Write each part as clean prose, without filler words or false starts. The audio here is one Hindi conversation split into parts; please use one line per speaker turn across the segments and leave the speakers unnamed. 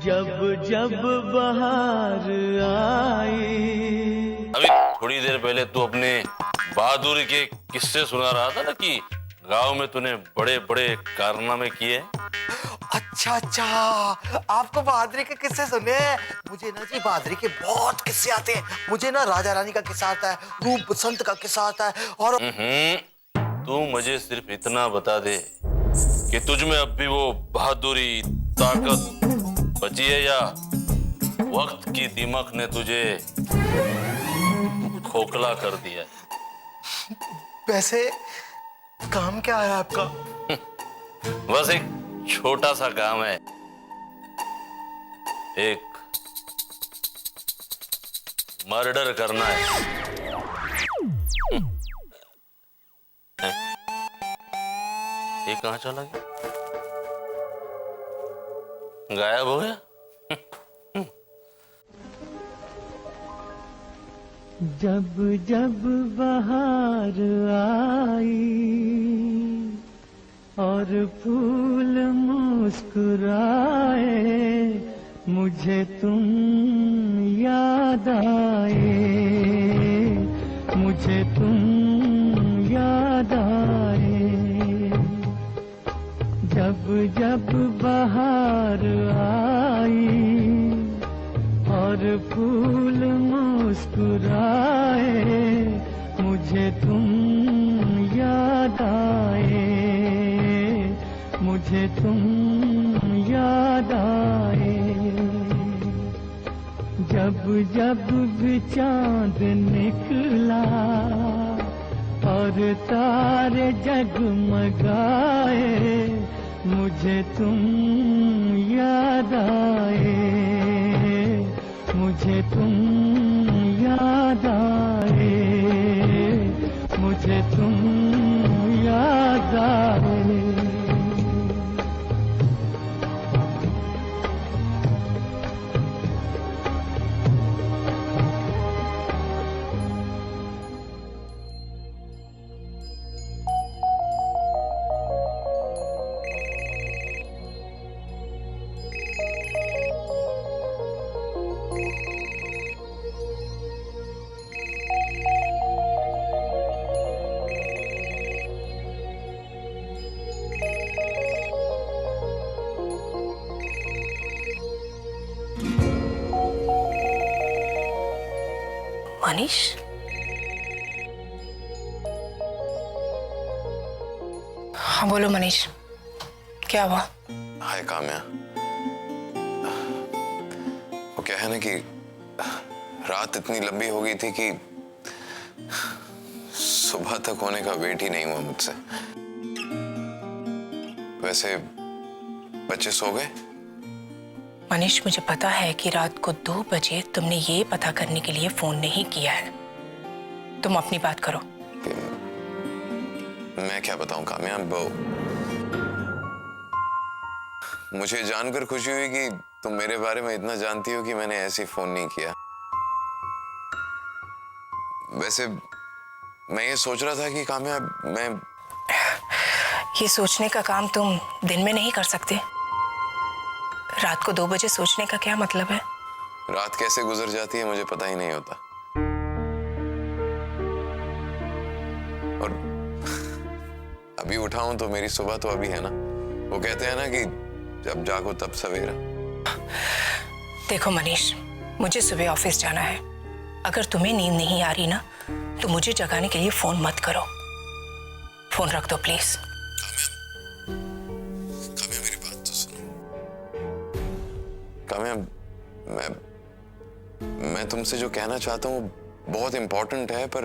जब जब बहार आई।
अभी थोड़ी देर पहले तू अपने बहादुरी के किस्से सुना रहा था ना कि गांव में तूने बड़े बड़े कारनामे किए।
अच्छा अच्छा, आपको बहादुरी के किस्से सुने हैं? मुझे ना जी बहादुरी के बहुत किस्से आते हैं। मुझे ना राजा रानी का किस्सा आता है, रूप बसंत का किस्सा आता है। और
तू मुझे सिर्फ इतना बता दे कि तुझ में अब भी वो बहादुरी ताकत बची है या वक्त की दीमक ने तुझे खोखला कर दिया है?
वैसे काम क्या है आपका?
बस एक छोटा सा काम है, एक मर्डर करना है। ये कहाँ चला गया? गायब हो गया?
जब जब बहार आई और फूल मुस्कुराए, मुझे तुम याद आए, मुझे तुम याद आए। जब जब बहार आई और फूल मुस्कुराए, मुझे तुम याद आए, मुझे तुम याद आए। जब जब भी चांद निकला और तारे जगमगाए, मुझे तुम याद आए, मुझे तुम याद आए, मुझे तुम याद आए।
मनीष, हाँ बोलो मनीष, क्या हुआ?
हाय काम्या, वो क्या है ना कि रात इतनी लंबी हो गई थी कि सुबह तक होने का वेट ही नहीं हुआ मुझसे। वैसे बच्चे सो गए?
मनीष, मुझे पता है कि रात को 2 बजे तुमने ये पता करने के लिए फोन नहीं किया है। तुम अपनी बात करो।
मैं क्या बताऊं काम्या, मुझे जानकर खुशी हुई कि तुम मेरे बारे में इतना जानती हो कि मैंने ऐसे फोन नहीं किया। वैसे मैं ये सोच रहा था कि काम्या, मैं
ये सोचने का काम तुम दिन में नहीं कर सकते। रात को 2 बजे सोचने का क्या मतलब है?
रात कैसे गुजर जाती है मुझे पता ही नहीं होता। और अभी उठाऊं तो मेरी सुबह तो अभी है ना। वो कहते हैं ना कि जब जागो तब सवेरा।
देखो मनीष, मुझे सुबह ऑफिस जाना है। अगर तुम्हें नींद नहीं आ रही ना, तो मुझे जगाने के लिए फोन मत करो। फोन रख दो प्लीज।
काम्या मेरी बात तो सुनो। काम्या, मैं तुमसे जो कहना चाहता हूँ बहुत इंपॉर्टेंट है, पर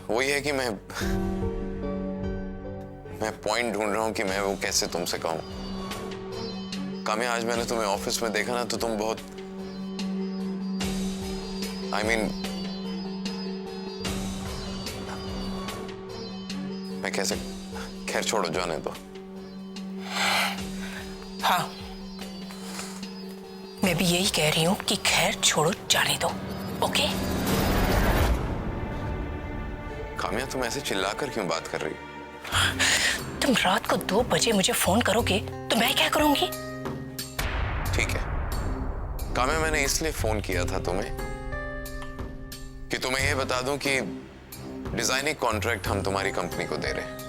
वही है कि मैं पॉइंट ढूंढ रहा हूँ कि मैं वो कैसे तुमसे कहूँ। काम्या, आज मैंने तुम्हें ऑफिस में देखा ना, तो तुम बहुत मैं कैसे, खैर छोड़ो, जाने दो।
हाँ, मैं भी यही कह रही हूँ कि खैर छोड़ो, जाने दो। ओके?
काम्या, तुम ऐसे चिल्लाकर क्यों बात कर रही हो?
तुम रात को 2 बजे मुझे फोन करोगे तो मैं क्या करूंगी?
ठीक है कामे, मैंने इसलिए फोन किया था तुम्हें कि तुम्हें यह बता दूं कि डिजाइनिंग कॉन्ट्रैक्ट हम तुम्हारी कंपनी को दे रहे हैं।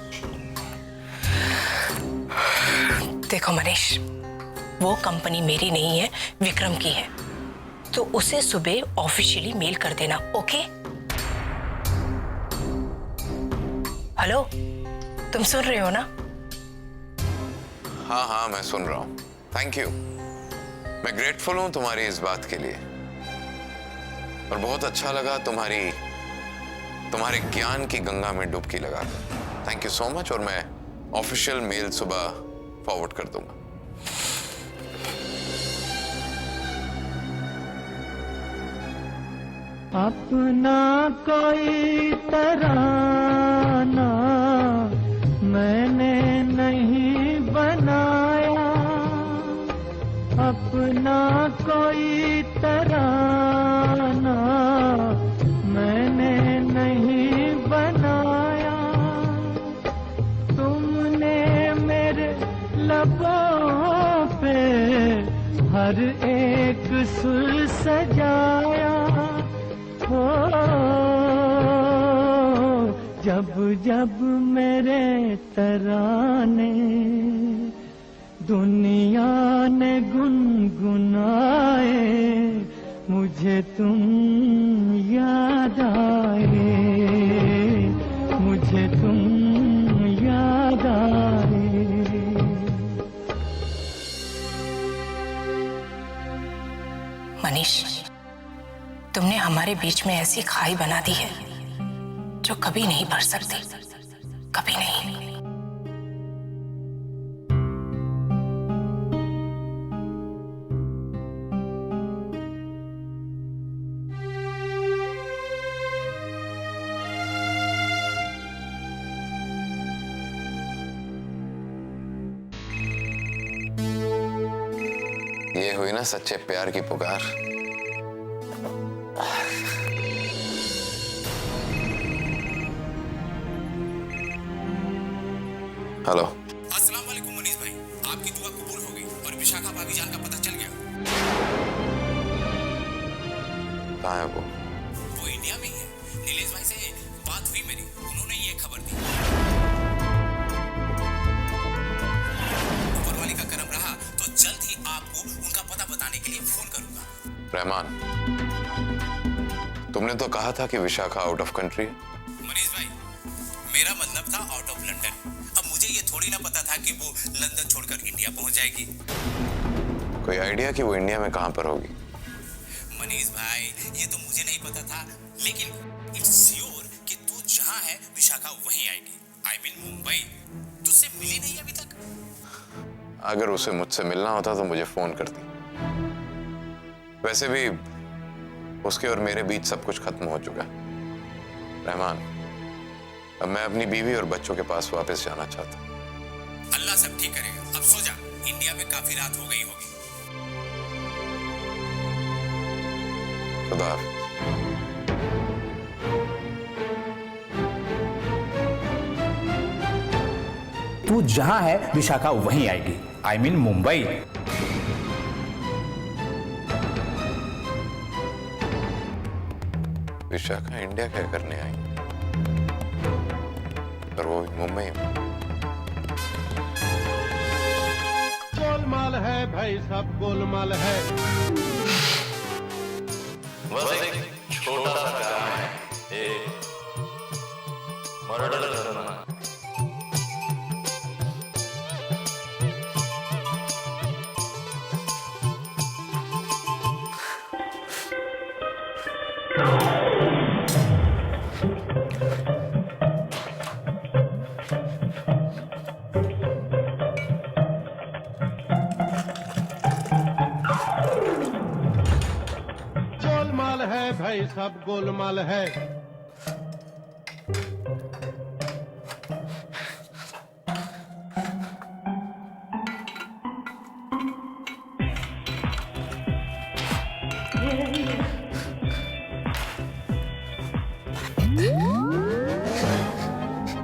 देखो मनीष, वो कंपनी मेरी नहीं है, विक्रम की है, तो उसे सुबह ऑफिशियली मेल कर देना। ओके? हेलो, तुम सुन रहे हो ना?
हाँ हाँ मैं सुन रहा हूं। थैंक यू, मैं ग्रेटफुल हूं तुम्हारी इस बात के लिए, और बहुत अच्छा लगा तुम्हारे ज्ञान की गंगा में डुबकी लगाकर। थैंक यू सो मच, और मैं ऑफिशियल मेल सुबह फॉरवर्ड कर दूंगा।
अपना कोई तराना मैंने नहीं बनाया, अपना कोई तराना मैंने नहीं बनाया, तुमने मेरे लबों पे हर एक सुर सजाया। हो जब जब मेरे तराने दुनिया ने गुनगुनाए, मुझे तुम याद आए, मुझे तुम याद आए।
मनीष, तुमने हमारे बीच में ऐसी खाई बना दी है जो कभी नहीं भर सकती, कभी नहीं।
ये हुई ना सच्चे प्यार की पुकार। हेलो।
अस्सलाम वालेकुम मनीष भाई, आपकी दुआ कबूल हो गई और विशाखा भाभी जान का पता चल गया।
कहाँ है वो?
इंडिया में ही है। नीलेश भाई से बात हुई मेरी, उन्होंने ये खबर दी। ऊपर वाले का करम रहा तो जल्द ही आपको उनका पता बताने के लिए फोन करूंगा।
रहमान, तुमने तो कहा था कि विशाखा आउट ऑफ कंट्री है।
मनीष भाई, मेरा मतलब था आउट ऑफ लंदन। अब मुझे ये थोड़ी ना पता था कि वो लंदन छोड़कर इंडिया पहुंच जाएगी।
कोई आइडिया कि वो इंडिया में कहां पर होगी?
मनीष भाई, ये तो मुझे नहीं पता था, लेकिन इट्स श्योर कि तू जहां है विशाखा वहीं आएगी। I mean Mumbai. तुझसे मिली नहीं अभी तक?
अगर उसे मुझसे मिलना होता तो मुझे फोन करती। वैसे भी उसके और मेरे बीच सब कुछ खत्म हो चुका है। रहमान, अब मैं अपनी बीवी और बच्चों के पास वापस जाना चाहता हूँ।
अल्लाह सब ठीक करेगा। अब सो जा, इंडिया में काफी रात हो गई होगी।
खुदा हाफिज।
तू जहां है विशाखा वहीं आएगी। I mean Mumbai.
Vishakha India क्या करने आई, और वो भी मुंबई में?
गोलमाल है भाई, सब गोलमाल है।
बस एक छोटा सा काम है, एक मर्डर करना।
गोलमाल है भाई, सब गोलमाल है।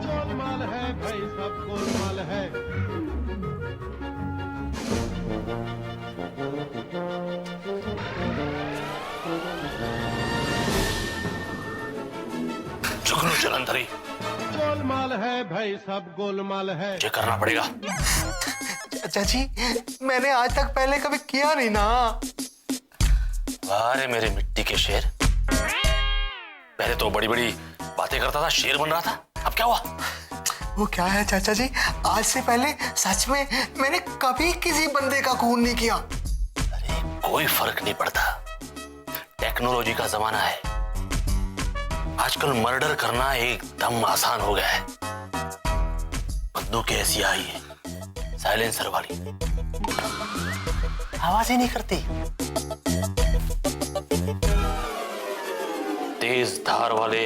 गोलमाल है भाई, सब गोलमाल है। गोलमाल है भाई सब गोलमाल है।
ये करना पड़ेगा।
चाचा जी मैंने आज तक पहले कभी किया नहीं ना।
अरे मेरे मिट्टी के शेर, पहले तो बड़ी बड़ी बातें करता था, शेर बन रहा था, अब क्या हुआ?
वो क्या है चाचा जी, आज से पहले सच में मैंने कभी किसी बंदे का खून नहीं किया।
अरे कोई फर्क नहीं पड़ता, टेक्नोलॉजी का जमाना है, आजकल मर्डर करना एकदम आसान हो गया है। बंदूकें ऐसी आई है साइलेंसर वाली, आवाज ही नहीं करती। तेज धार वाले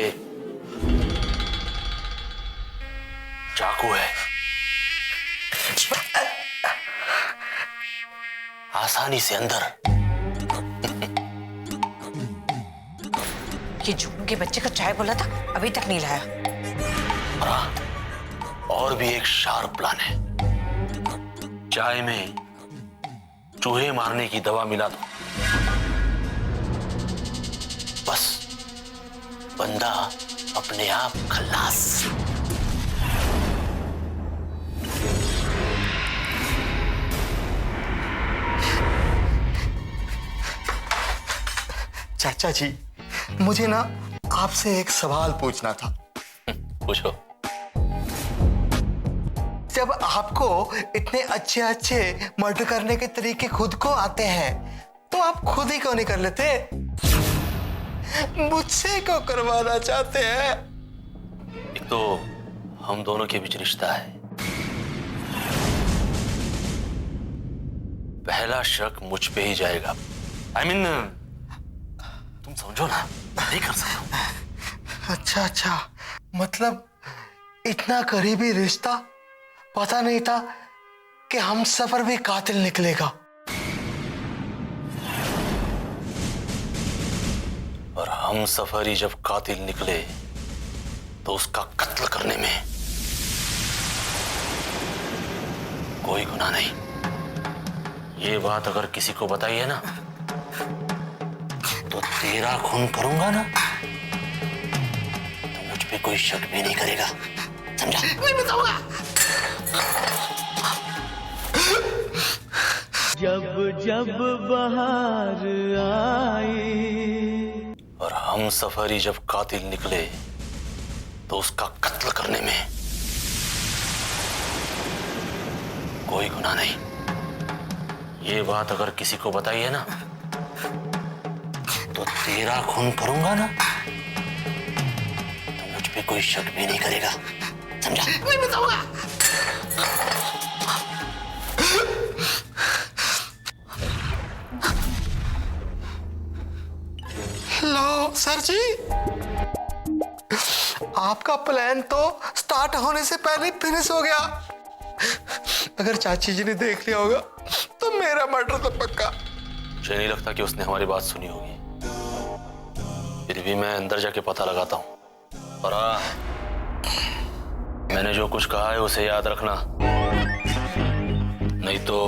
चाकू है, आसानी से अंदर।
ये जुगनू के बच्चे का चाय बोला था, अभी तक नहीं लाया।
और भी एक शार्प प्लान है, चाय में चूहे मारने की दवा मिला दो, बस बंदा अपने आप खलास।
चाचा जी मुझे ना आपसे एक सवाल पूछना था।
पूछो।
जब आपको इतने अच्छे अच्छे मर्डर करने के तरीके खुद को आते हैं तो आप खुद ही क्यों नहीं कर लेते? मुझसे क्यों करवाना चाहते हैं?
एक तो हम दोनों के बीच रिश्ता है, पहला शक मुझ पे ही जाएगा। I mean, तुम समझो ना, नहीं कर सकता।
अच्छा, मतलब इतना करीबी रिश्ता, पता नहीं था कि हम सफर भी कातिल निकलेगा।
और हम सफरी जब कातिल निकले तो उसका कत्ल करने में कोई गुनाह नहीं। ये बात अगर किसी को बताई है ना तो तेरा खून करूंगा ना तो मुझ पे कोई शक भी नहीं करेगा, समझा?
नहीं बताऊंगा।
जब जब बाहर आई
और हम सफरी जब कातिल निकले तो उसका कत्ल करने में कोई गुनाह नहीं। ये बात अगर किसी को बताई है ना तो तेरा खून करूंगा ना तो मुझ पे कोई शक भी नहीं करेगा, समझा?
नहीं बताऊंगा। लो सर जी, आपका प्लान तो स्टार्ट होने से पहले फिनिश हो गया। अगर चाची जी ने देख लिया होगा तो मेरा मर्डर तो पक्का।
मुझे नहीं लगता कि उसने हमारी बात सुनी होगी, फिर भी मैं अंदर जाके पता लगाता हूं। और मैंने जो कुछ कहा है उसे याद रखना, नहीं तो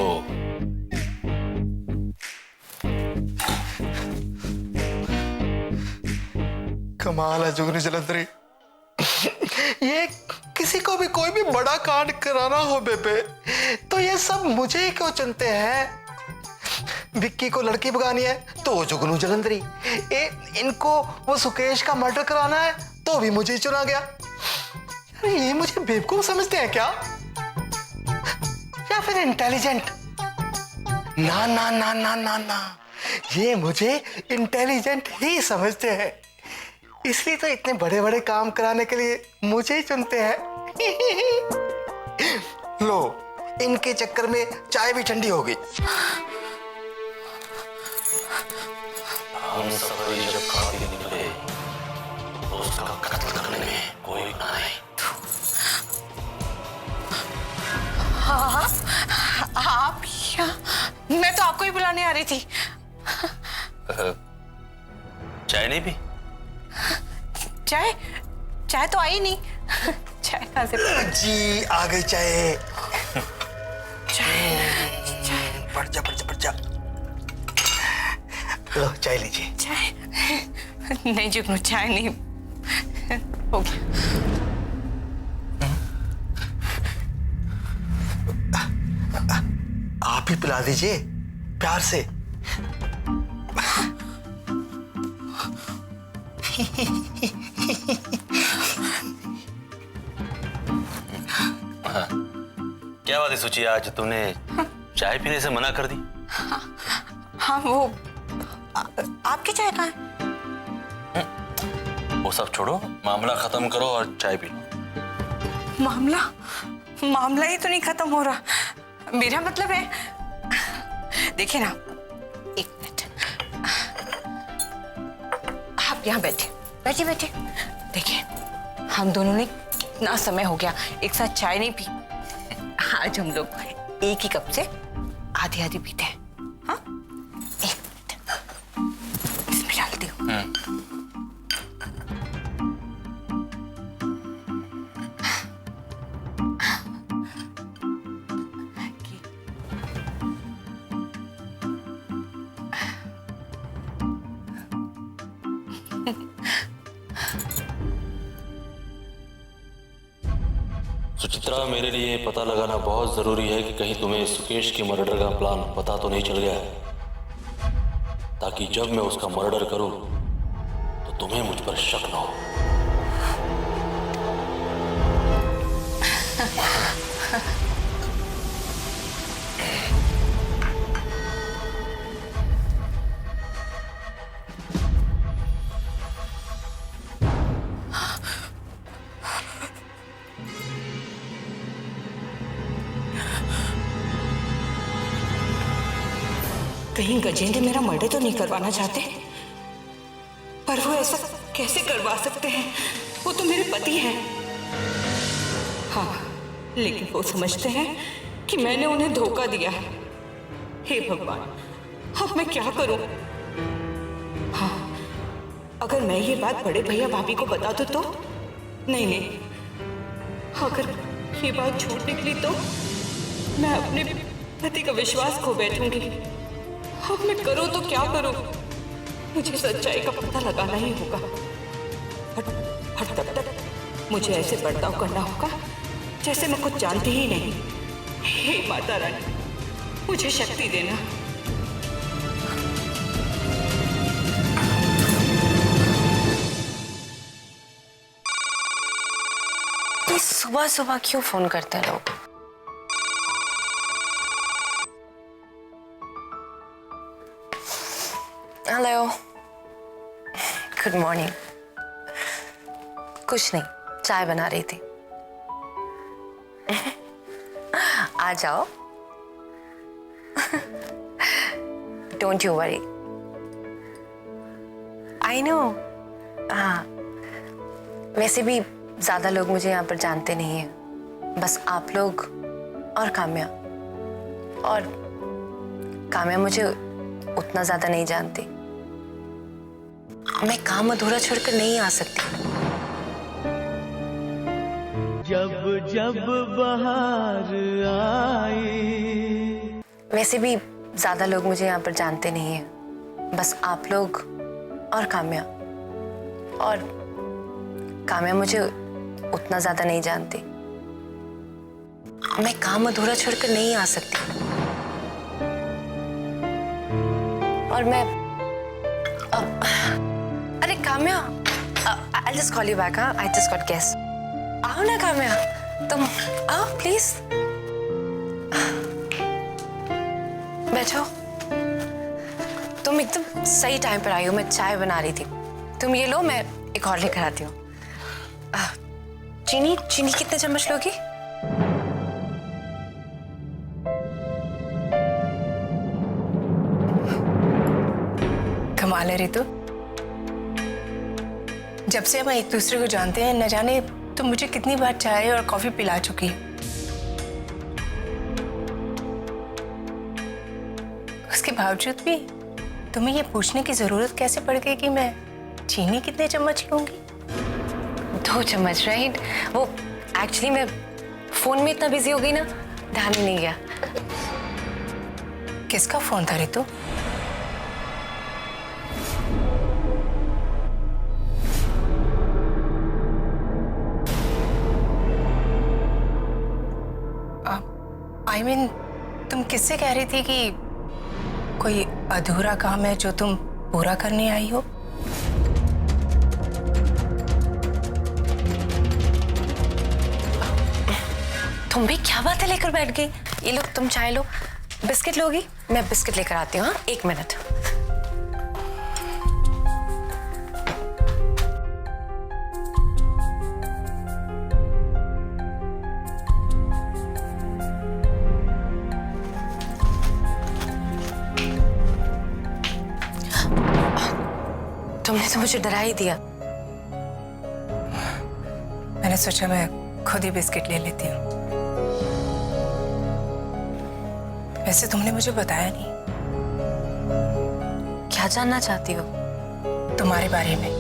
कमाल है जुगनू जलंधरी। ये किसी को भी कोई भी बड़ा कांड कराना हो बेबे तो ये सब मुझे ही क्यों चुनते हैं? विक्की को लड़की भगानी है तो वो जुगनू जलंधरी, इनको वो सुकेश का मर्डर कराना है तो भी मुझे ही चुना गया। अरे ये मुझे बेवकूफ समझते हैं क्या या फिर इंटेलिजेंट? ना ना ना ना ना ना, ये मुझे इंटेलिजेंट ही समझते हैं, इसलिए तो इतने बड़े बड़े काम कराने के लिए मुझे ही चुनते हैं। लो, इनके चक्कर में चाय भी ठंडी हो गई।
हम सफरी जब कातिल निकले तो उसका कत्ल करने में कोई गुनाह नहीं।
हाँ, आप यहाँ? मैं तो आपको ही बुलाने आ रही थी।
चाय नहीं पी?
चाय तो आई नहीं। चाय कहाँ से?
जी आ गई चाय। बढ़ जा। लो चाय लीजिए।
चाय नहीं जुगनू, चाय नहीं हो गया।
आप ही पिला दीजिए प्यार से।
क्या बात है सुची, आज तूने चाय पीने से मना कर दी?
हाँ वो आपकी चाय कहाँ है?
वो सब छोड़ो, मामला खत्म करो और चाय पी लो।
मामला ही तो नहीं खत्म हो रहा। मेरा मतलब है, देखिए ना, एक मिनट, आप यहाँ बैठिए। देखिए, हम दोनों ने कितना समय हो गया एक साथ चाय नहीं पी। आज हम लोग एक ही कप से आधी आधी पीते हैं। हाँ, एक मिनट, इसमें डालती हूँ।
सुचित्रा, मेरे लिए पता लगाना बहुत जरूरी है कि कहीं तुम्हें सुकेश के मर्डर का प्लान पता तो नहीं चल गया है, ताकि जब मैं उसका मर्डर करूं तो तुम्हें मुझ पर शक न हो।
कहीं गजेंद्र मेरा मर्डर तो नहीं करवाना चाहते, पर वो ऐसा कैसे करवा सकते हैं? वो तो मेरे पति हैं। हाँ, लेकिन वो समझते हैं कि मैंने उन्हें धोखा दिया है। हे भगवान, अब मैं क्या करूं? हाँ, अगर मैं ये बात बड़े भैया भाभी को बता दूं तो? नहीं, अगर ये बात झूठ निकली तो मैं अपने पति का विश्वास खो बैठूंगी। अब मैं करूं तो क्या करूं? मुझे सच्चाई का पता लगाना ही होगा, और तब तक मुझे ऐसे बर्ताव करना होगा जैसे मैं कुछ जानती ही नहीं। हे माता रानी, मुझे शक्ति देना।
सुबह सुबह क्यों फोन करते हैं लोग? Hello, good morning. कुछ नहीं, चाय बना रही थी। आ जाओ। Don't you worry, I know. हाँ, वैसे भी ज्यादा लोग मुझे यहाँ पर जानते नहीं हैं, बस आप लोग और काम्या। और काम्या मुझे उतना ज्यादा नहीं जानती। मैं काम अधूरा छोड़कर नहीं आ सकती।
जब जब बहार आई।
वैसे भी ज्यादा लोग मुझे यहाँ पर जानते नहीं हैं, बस आप लोग और काम्या। और काम्या मुझे उतना ज्यादा नहीं जानती। मैं काम अधूरा छोड़कर नहीं आ सकती। और मैं अरे Kamya, I'll just call you back, हाँ? I just got guess. आओ ना काम्या, तुम आओ प्लीज, बैठो। तुम एकदम सही टाइम पर आई हो, मैं चाय बना रही थी। तुम ये लो, मैं एक और लेकर आती हूँ। चीनी कितने चम्मच लोगी?
कमाल है रितु, जब से हम एक दूसरे को जानते हैं, न जाने तुम मुझे कितनी बार चाय और कॉफी पिला चुकी है। उसके बावजूद भी तुम्हें ये पूछने की जरूरत कैसे पड़ गई कि मैं चीनी कितने चम्मच लूंगी?
2 चम्मच, राइट? वो एक्चुअली मैं फोन में इतना बिजी हो गई ना, ध्यान ही नहीं गया।
किसका फोन था रितु? I mean,
तुम किससे कह रही थी कि कोई अधूरा काम है जो तुम पूरा करने आई हो? तुम भी क्या बातें लेकर बैठ गई? ये लो, तुम चाय लो। बिस्किट लोगी? मैं बिस्किट लेकर आती हूँ। हाँ, 1 मिनट। तुमने तो मुझे डरा ही दिया। मैंने सोचा मैं खुद ही बिस्किट ले लेती हूँ। वैसे तुमने मुझे बताया नहीं। क्या जानना चाहती हो? तुम्हारे बारे में।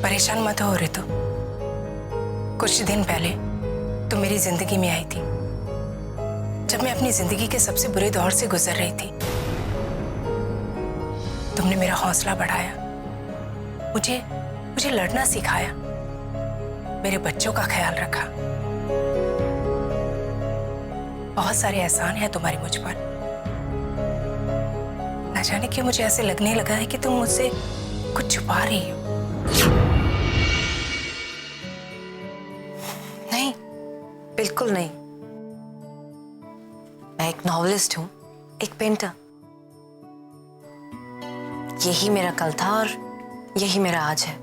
परेशान मत हो रितु। कुछ दिन पहले तुम मेरी जिंदगी में आई थी, जब मैं अपनी जिंदगी के सबसे बुरे दौर से गुजर रही थी। तुमने मेरा हौसला बढ़ाया, मुझे लड़ना सिखाया, मेरे बच्चों का ख्याल रखा। बहुत सारे एहसान हैं तुम्हारे मुझ पर। न जाने क्यों मुझे ऐसे लगने लगा है कि तुम मुझसे कुछ छुपा रही हो। नहीं, बिल्कुल नहीं। मैं एक नॉवेलिस्ट हूं, एक पेंटर। यही मेरा कल था और यही मेरा आज है।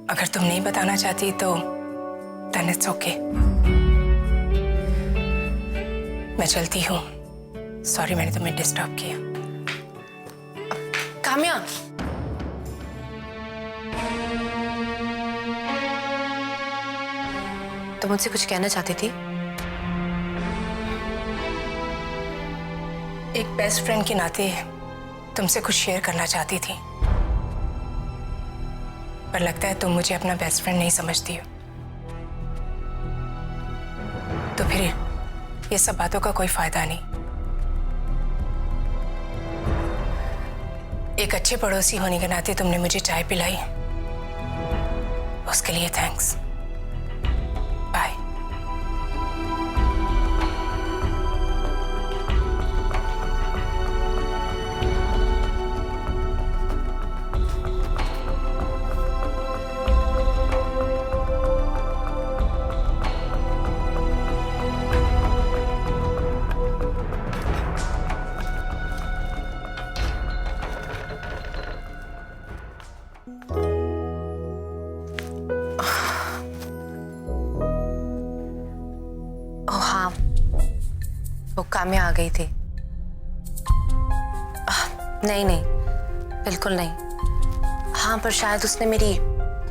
अगर तुम नहीं बताना चाहती तो then it's okay। मैं चलती हूँ। सॉरी मैंने तुम्हें डिस्टर्ब किया। काम्या, तुम मुझसे कुछ कहना चाहती थी? एक बेस्ट फ्रेंड के नाते तुमसे कुछ शेयर करना चाहती थी, पर लगता है तुम मुझे अपना बेस्ट फ्रेंड नहीं समझती हो। तो फिर ये सब बातों का कोई फायदा नहीं। एक अच्छे पड़ोसी होने के नाते तुमने मुझे चाय पिलाई, उसके लिए थैंक्स। बाय। वो काम्या आ गई थी। नहीं नहीं, बिल्कुल नहीं। हाँ, पर शायद उसने मेरी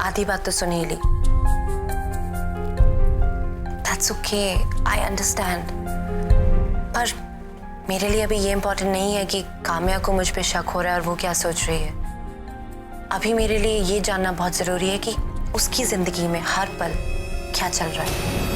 आधी बात तो सुन ही ली। That's okay, I understand। पर मेरे लिए अभी ये इम्पोर्टेंट नहीं है कि काम्या को मुझ पे शक हो रहा है और वो क्या सोच रही है। अभी मेरे लिए ये जानना बहुत जरूरी है कि उसकी जिंदगी में हर पल क्या चल रहा है।